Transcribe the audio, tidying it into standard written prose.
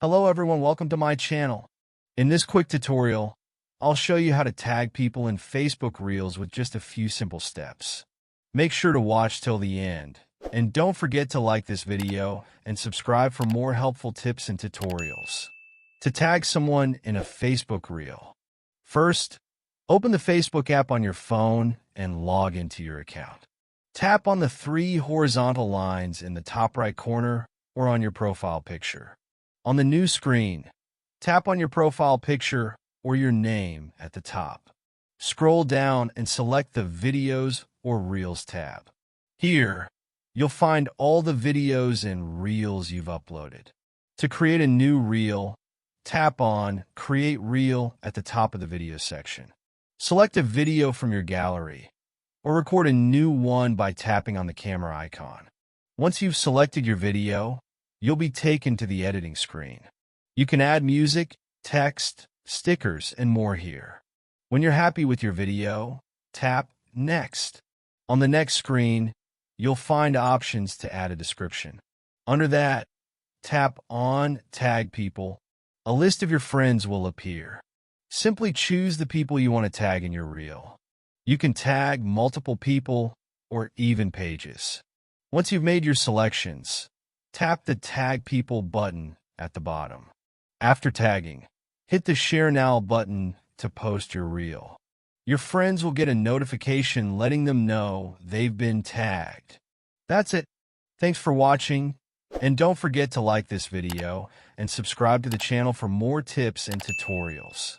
Hello everyone, welcome to my channel. In this quick tutorial, I'll show you how to tag people in Facebook Reels with just a few simple steps. Make sure to watch till the end, and don't forget to like this video and subscribe for more helpful tips and tutorials. To tag someone in a Facebook Reel. First, open the Facebook app on your phone and log into your account. Tap on the three horizontal lines in the top right corner or on your profile picture. On the new screen, tap on your profile picture or your name at the top. Scroll down and select the Videos or Reels tab. Here, you'll find all the videos and Reels you've uploaded. To create a new Reel, tap on Create Reel at the top of the video section. Select a video from your gallery, or record a new one by tapping on the camera icon. Once you've selected your video, you'll be taken to the editing screen. You can add music, text, stickers, and more here. When you're happy with your video, tap Next. On the next screen, you'll find options to add a description. Under that, tap on Tag People. A list of your friends will appear. Simply choose the people you want to tag in your reel. You can tag multiple people or even pages. Once you've made your selections, tap the Tag People button at the bottom. After tagging, hit the Share Now button to post your reel. Your friends will get a notification letting them know they've been tagged. That's it. Thanks for watching, and don't forget to like this video and subscribe to the channel for more tips and tutorials.